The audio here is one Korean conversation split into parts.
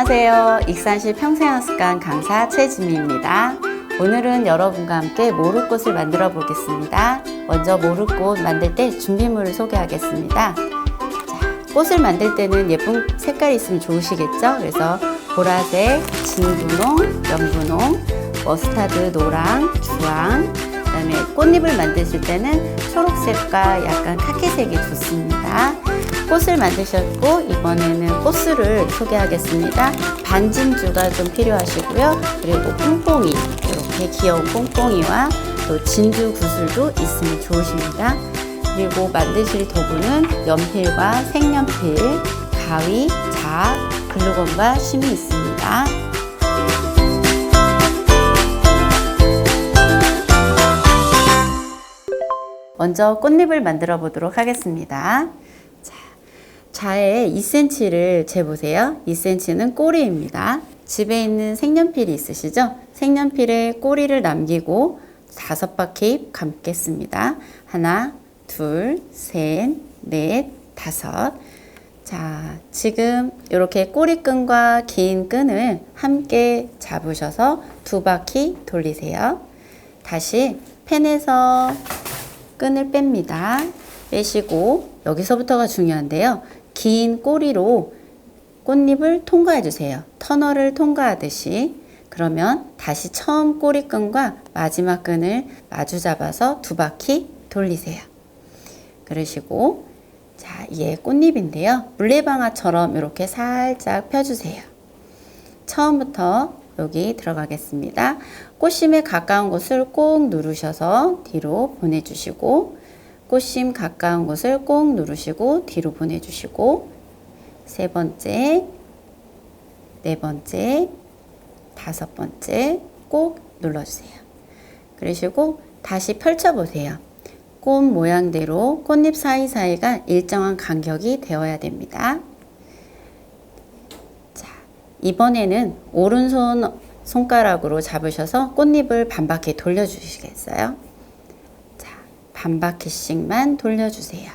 안녕하세요. 익산시 평생학습관 강사 최지미입니다. 오늘은 여러분과 함께 모루꽃을 만들어 보겠습니다. 먼저 모루꽃 만들 때 준비물을 소개하겠습니다. 자, 꽃을 만들 때는 예쁜 색깔이 있으면 좋으시겠죠? 그래서 보라색, 진분홍, 연분홍, 머스타드, 노랑, 주황, 그 다음에 꽃잎을 만드실 때는 초록색과 약간 카키색이 좋습니다. 꽃을 만드셨고 이번에는 꽃술을 소개하겠습니다. 반진주가 좀 필요하시고요. 그리고 뽕뽕이, 이렇게 귀여운 뽕뽕이와 또 진주 구슬도 있으면 좋으십니다. 그리고 만드실 도구는 연필과 색연필, 가위, 자, 글루건과 심이 있습니다. 먼저 꽃잎을 만들어 보도록 하겠습니다. 자에 2cm를 재보세요. 2cm는 꼬리입니다. 집에 있는 색연필이 있으시죠? 색연필에 꼬리를 남기고 5바퀴 감겠습니다. 하나, 둘, 셋, 넷, 다섯. 자, 지금 이렇게 꼬리끈과 긴 끈을 함께 잡으셔서 2바퀴 돌리세요. 다시 펜에서 끈을 뺍니다. 빼시고 여기서부터가 중요한데요. 긴 꼬리로 꽃잎을 통과해 주세요. 터널을 통과하듯이. 그러면 다시 처음 꼬리끈과 마지막 끈을 마주 잡아서 2바퀴 돌리세요. 그러시고 자, 이게 꽃잎인데요. 물레방아처럼 이렇게 살짝 펴주세요. 처음부터 여기 들어가겠습니다. 꽃심에 가까운 곳을 꼭 누르셔서 뒤로 보내주시고 꽃심 가까운 곳을 꼭 누르시고 뒤로 보내주시고 3번째, 4번째, 5번째 꼭 눌러주세요. 그러시고 다시 펼쳐보세요. 꽃 모양대로 꽃잎 사이사이가 일정한 간격이 되어야 됩니다. 자, 이번에는 오른손 손가락으로 잡으셔서 꽃잎을 반바퀴 돌려주시겠어요? 반 바퀴씩만 돌려주세요.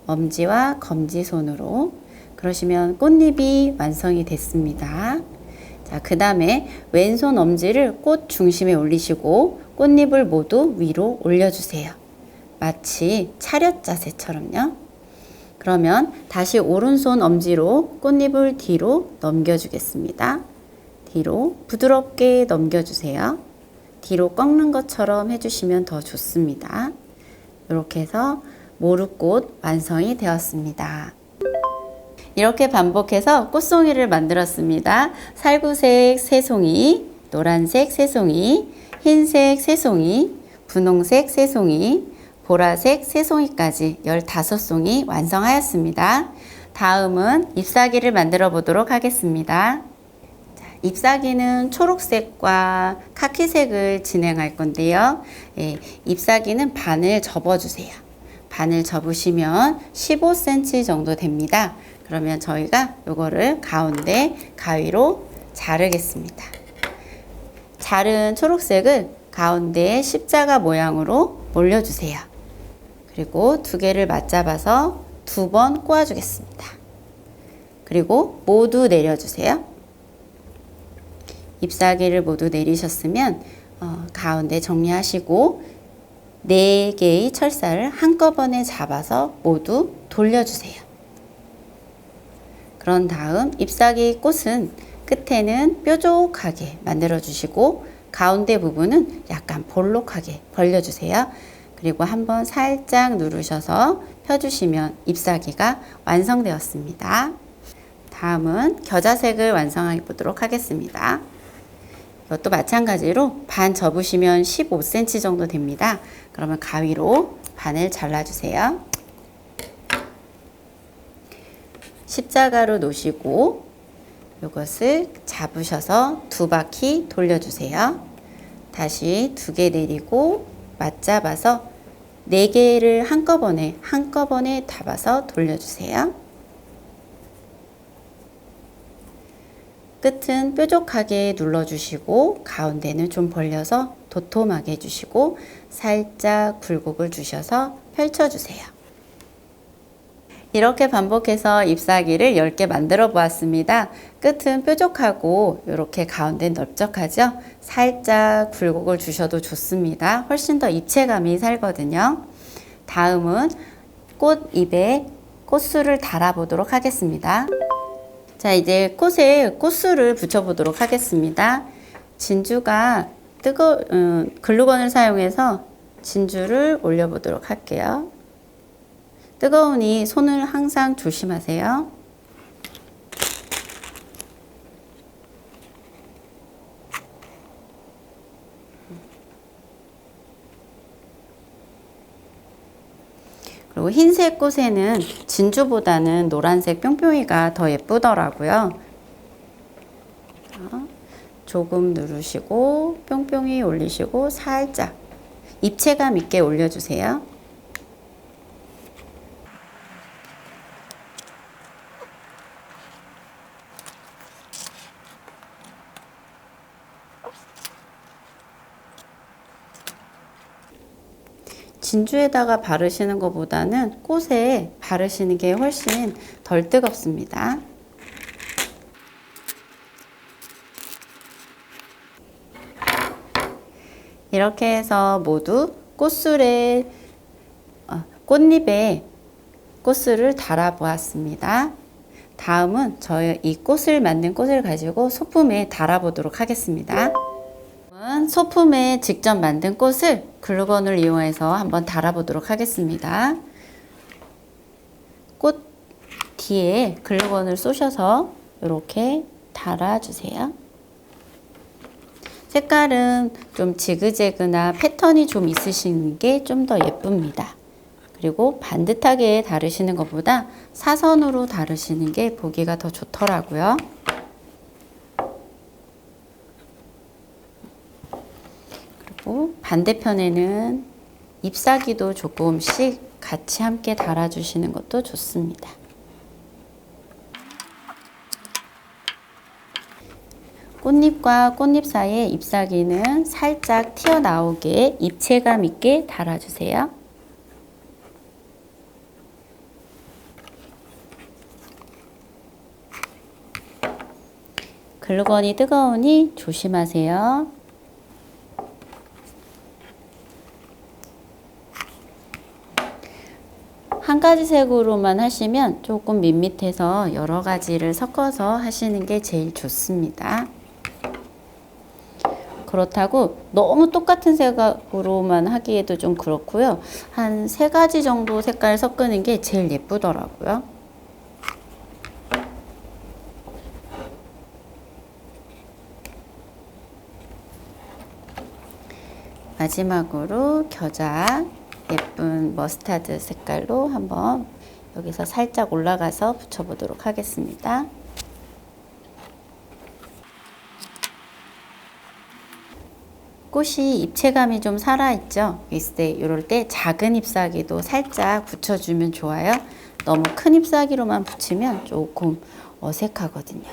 엄지와 검지손으로. 그러시면 꽃잎이 완성이 됐습니다. 자, 그 다음에 왼손 엄지를 꽃 중심에 올리시고 꽃잎을 모두 위로 올려주세요. 마치 차렷 자세처럼요. 그러면 다시 오른손 엄지로 꽃잎을 뒤로 넘겨주겠습니다. 뒤로 부드럽게 넘겨주세요. 뒤로 꺾는 것처럼 해주시면 더 좋습니다. 이렇게 해서 모루꽃 완성이 되었습니다. 이렇게 반복해서 꽃송이를 만들었습니다. 살구색 3송이, 노란색 3송이, 흰색 3송이, 분홍색 3송이, 보라색 3송이까지 15송이 완성하였습니다. 다음은 잎사귀를 만들어 보도록 하겠습니다. 잎사귀는 초록색과 카키색을 진행할 건데요. 예, 잎사귀는 반을 접어주세요. 반을 접으시면 15cm 정도 됩니다. 그러면 저희가 이거를 가운데 가위로 자르겠습니다. 자른 초록색을 가운데 십자가 모양으로 올려주세요. 그리고 2개를 맞잡아서 2번 꼬아주겠습니다. 그리고 모두 내려주세요. 잎사귀를 모두 내리셨으면 가운데 정리하시고 4개의 철사를 한꺼번에 잡아서 모두 돌려주세요. 그런 다음 잎사귀 꽃은 끝에는 뾰족하게 만들어 주시고 가운데 부분은 약간 볼록하게 벌려주세요. 그리고 한번 살짝 누르셔서 펴주시면 잎사귀가 완성되었습니다. 다음은 겨자색을 완성해 보도록 하겠습니다. 이것도 마찬가지로 반 접으시면 15cm 정도 됩니다. 그러면 가위로 반을 잘라주세요. 십자가로 놓으시고 이것을 잡으셔서 2바퀴 돌려주세요. 다시 2개 내리고 맞잡아서 4개를 한꺼번에 잡아서 돌려주세요. 끝은 뾰족하게 눌러주시고 가운데는 좀 벌려서 도톰하게 해주시고 살짝 굴곡을 주셔서 펼쳐주세요. 이렇게 반복해서 잎사귀를 10개 만들어 보았습니다. 끝은 뾰족하고 이렇게 가운데 넓적하죠? 살짝 굴곡을 주셔도 좋습니다. 훨씬 더 입체감이 살거든요. 다음은 꽃잎에 꽃술을 달아보도록 하겠습니다. 자, 이제 꽃에 꽃술을 붙여보도록 하겠습니다. 진주가 글루건을 사용해서 진주를 올려보도록 할게요. 뜨거우니 손을 항상 조심하세요. 그리고 흰색 꽃에는 진주보다는 노란색 뿅뿅이가 더 예쁘더라고요. 조금 누르시고 뿅뿅이 올리시고 살짝 입체감 있게 올려주세요. 진주에다가 바르시는 것보다는 꽃에 바르시는 게 훨씬 덜 뜨겁습니다. 이렇게 해서 모두 꽃잎에 꽃술을 달아 보았습니다. 다음은 저희 이 꽃을 만든 꽃을 가지고 소품에 달아 보도록 하겠습니다. 소품에 직접 만든 꽃을 글루건을 이용해서 한번 달아 보도록 하겠습니다. 꽃 뒤에 글루건을 쏘셔서 이렇게 달아 주세요. 색깔은 좀 지그재그나 패턴이 좀 있으신 게 좀 더 예쁩니다. 그리고 반듯하게 다르시는 것보다 사선으로 다르시는 게 보기가 더 좋더라고요. 그리고 반대편에는 잎사귀도 조금씩 같이 함께 달아주시는 것도 좋습니다. 꽃잎과 꽃잎 사이에 잎사귀는 살짝 튀어나오게 입체감 있게 달아주세요. 글루건이 뜨거우니 조심하세요. 한 가지 색으로만 하시면 조금 밋밋해서 여러 가지를 섞어서 하시는 게 제일 좋습니다. 그렇다고 너무 똑같은 색으로만 하기에도 좀 그렇고요. 한 3가지 정도 색깔 섞는 게 제일 예쁘더라고요. 마지막으로 겨자 예쁜 머스타드 색깔로 한번 여기서 살짝 올라가서 붙여보도록 하겠습니다. 꽃이 입체감이 좀 살아있죠? 이럴 때 작은 잎사귀도 살짝 붙여주면 좋아요. 너무 큰 잎사귀로만 붙이면 조금 어색하거든요.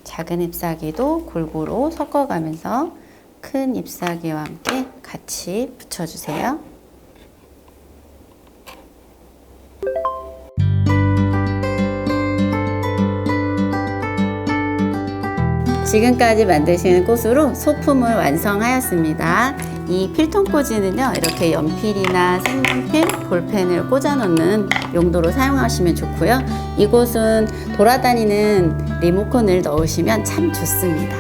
작은 잎사귀도 골고루 섞어가면서 큰 잎사귀와 함께 같이 붙여주세요. 지금까지 만드시는 꽃으로 소품을 완성하였습니다. 이 필통 꽂이는요, 이렇게 연필이나 색연필, 볼펜을 꽂아 놓는 용도로 사용하시면 좋고요. 이곳은 돌아다니는 리모컨을 넣으시면 참 좋습니다.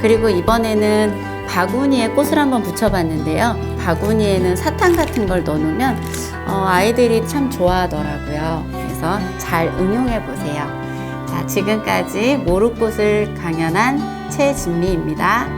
그리고 이번에는 바구니에 꽃을 한번 붙여봤는데요. 바구니에는 사탕 같은 걸 넣어놓으면 아이들이 참 좋아하더라고요. 그래서 잘 응용해 보세요. 자, 지금까지 모루꽃을 강연한 최진미입니다.